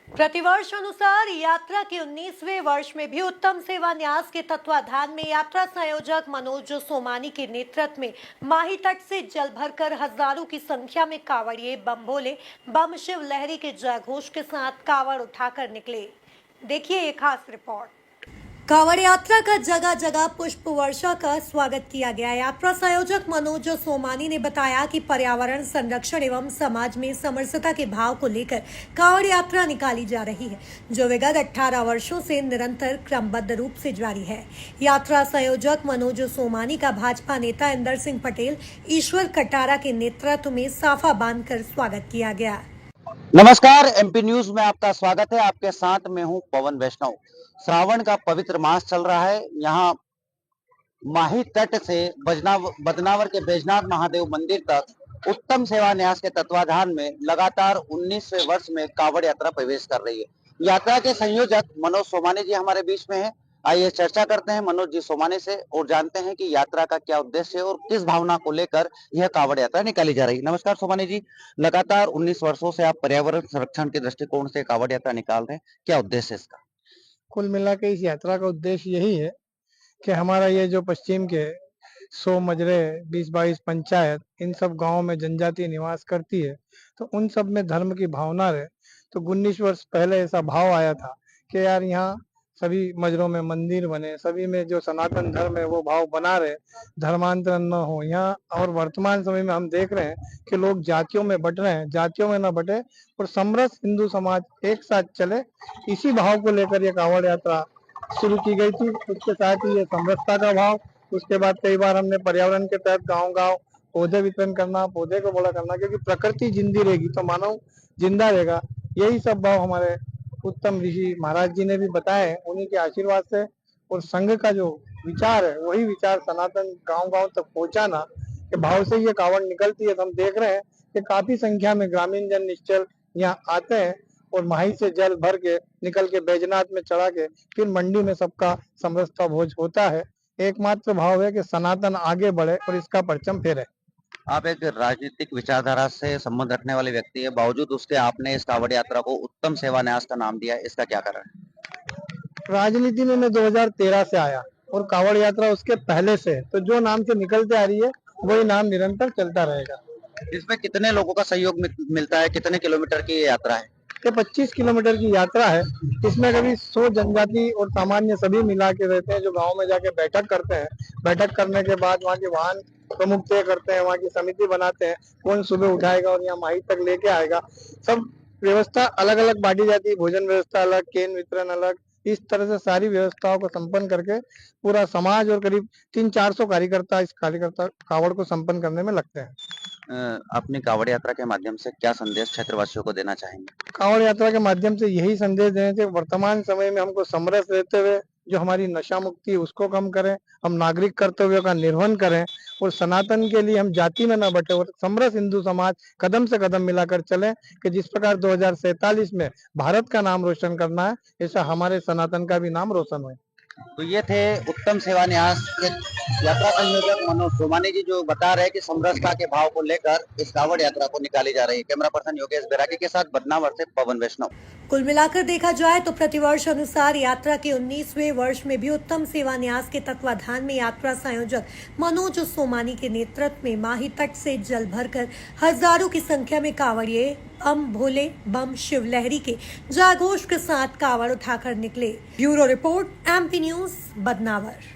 प्रतिवर्ष अनुसार यात्रा के 19वें वर्ष में भी उत्तम सेवा न्यास के तत्वाधान में यात्रा संयोजक मनोज सोमानी के नेतृत्व में माही तट से जल भरकर हजारों की संख्या में कांवड़िए बम भोले बम शिव लहरी के जयघोष के साथ कांवड़ उठाकर निकले। देखिए ये खास रिपोर्ट। कांवड़ यात्रा का जगह जगह पुष्प वर्षा का स्वागत किया गया। यात्रा संयोजक मनोज सोमानी ने बताया कि पर्यावरण संरक्षण एवं समाज में समरसता के भाव को लेकर कांवड़ यात्रा निकाली जा रही है, जो विगत 18 वर्षों से निरंतर क्रमबद्ध रूप से जारी है। यात्रा संयोजक मनोज सोमानी का भाजपा नेता इंदर सिंह पटेल, ईश्वर कटारा के नेतृत्व में साफा बांधकर स्वागत किया गया। नमस्कार, एमपी न्यूज में आपका स्वागत है। आपके साथ में हूं पवन वैष्णव। श्रावण का पवित्र मास चल रहा है। यहाँ माही तट से बदनावर के बैजनाथ महादेव मंदिर तक उत्तम सेवा न्यास के तत्वाधान में लगातार 19वें वर्ष में कांवड़ यात्रा प्रवेश कर रही है। यात्रा के संयोजक मनोज सोमानी जी हमारे बीच में हैं। आइए चर्चा करते हैं मनोज जी सोमानी से और जानते हैं कि यात्रा का क्या उद्देश्य है और किस भावना को लेकर यह कांवड़ यात्रा निकाली जा रही है। नमस्कार सोमानी जी, लगातार 19 वर्षों से आप पर्यावरण संरक्षण के दृष्टिकोण से कांवड़ यात्रा निकाल रहे हैं, क्या उद्देश्य है इसका? कुल मिला के इस यात्रा का उद्देश्य यही है कि हमारा ये जो पश्चिम के 100 मजरे 20-22 पंचायत इन सब गांवों में जनजाति निवास करती है, तो उन सब में धर्म की भावना रहे। तो 19 वर्ष पहले ऐसा भाव आया था कि यार यहाँ सभी मजरों में मंदिर बने, सभी में जो सनातन धर्म है वो भाव बना रहे, धर्मांतरण न हो यहाँ। और वर्तमान समय में हम देख रहे हैं कि लोग जातियों में बट रहे हैं, जातियों में न बटे और समरस हिंदू समाज एक साथ चले, इसी भाव को लेकर ये कांवड़ यात्रा शुरू की गई थी। उसके साथ ही ये समरसता का भाव, उसके बाद कई बार हमने पर्यावरण के तहत गांव-गांव पौधे वितरण करना, पौधे को बड़ा करना, क्योंकि प्रकृति जिंदी रहेगी तो मानव जिंदा रहेगा। यही सब भाव हमारे उत्तम ऋषि महाराज जी ने भी बताए, उन्हीं के आशीर्वाद से। और संघ का जो विचार है वही विचार सनातन गांव-गांव तक पहुंचाना के भाव से ये कांवड़ निकलती है। तो हम देख रहे हैं कि काफी संख्या में ग्रामीण जन निश्चल यहाँ आते हैं और माही से जल भर के निकल के बैजनाथ में चढ़ा के फिर मंडी में सबका समरसता भोज होता है। एकमात्र भाव है कि सनातन आगे बढ़े और इसका परचम फहरे। आप एक राजनीतिक विचारधारा से संबंध रखने वाले व्यक्ति है, बावजूद उसके आपने इस कांवड़ यात्रा को उत्तम सेवा न्यास का नाम दिया, इसका क्या कारण है? राजनीति में मैं 2013 से आया और कांवड़ यात्रा उसके पहले से है, तो जो नाम से निकलते आ रही है वही नाम निरंतर चलता रहेगा। इसमें कितने लोगों का सहयोग मिलता है? कितने किलोमीटर की ये यात्रा है? ये 25 किलोमीटर की यात्रा है। इसमें कभी 100 जनजाति और सामान्य सभी मिला के रहते हैं, जो गांव में जाके बैठक करते हैं। बैठक करने के बाद वहाँ के वाहन प्रमुख तय करते हैं, वहाँ की समिति बनाते हैं, कौन सुबह उठाएगा और यहाँ माही तक लेके आएगा। सब व्यवस्था अलग अलग बांटी जाती है, भोजन व्यवस्था अलग, केन वितरण अलग। इस तरह से सारी व्यवस्थाओं को संपन्न करके पूरा समाज और करीब 300-400 कार्यकर्ता इस कावड़ को संपन्न करने में लगते हैं। अपनी कांवड़ यात्रा के माध्यम से क्या संदेश क्षेत्रवासियों को देना चाहेंगे? कांवड़ यात्रा के माध्यम से यही संदेश देने थे, वर्तमान समय में हमको समरस रहते हुए जो हमारी नशा मुक्ति है उसको कम करें, हम नागरिक कर्तव्यों का निर्वहन करें और सनातन के लिए हम जाति में न बटे और समरस हिंदू समाज कदम से कदम मिलाकर चलें कि जिस प्रकार 2047 में भारत का नाम रोशन करना है, ऐसा हमारे सनातन का भी नाम रोशन हो। तो ये थे उत्तम सेवा न्यास के यात्रा संयोजक मनोज सोमानी जी, जो बता रहे हैं कि समरसता के भाव को लेकर इस कांवड़ यात्रा को निकाली जा रही है। कैमरा पर्सन योगेश बैरागी के साथ बदनावर से पवन वैष्णव। कुल मिलाकर देखा जाए तो प्रतिवर्ष अनुसार यात्रा के 19वें वर्ष में भी उत्तम सेवा न्यास के तत्वाधान में यात्रा संयोजक मनोज सोमानी के नेतृत्व में माही तट से जल भरकर हजारों की संख्या में कांवड़िए बम भोले बम शिव लहरी के जयघोष के साथ कांवड़ उठाकर निकले। Bureau report, MP news, Badnawar.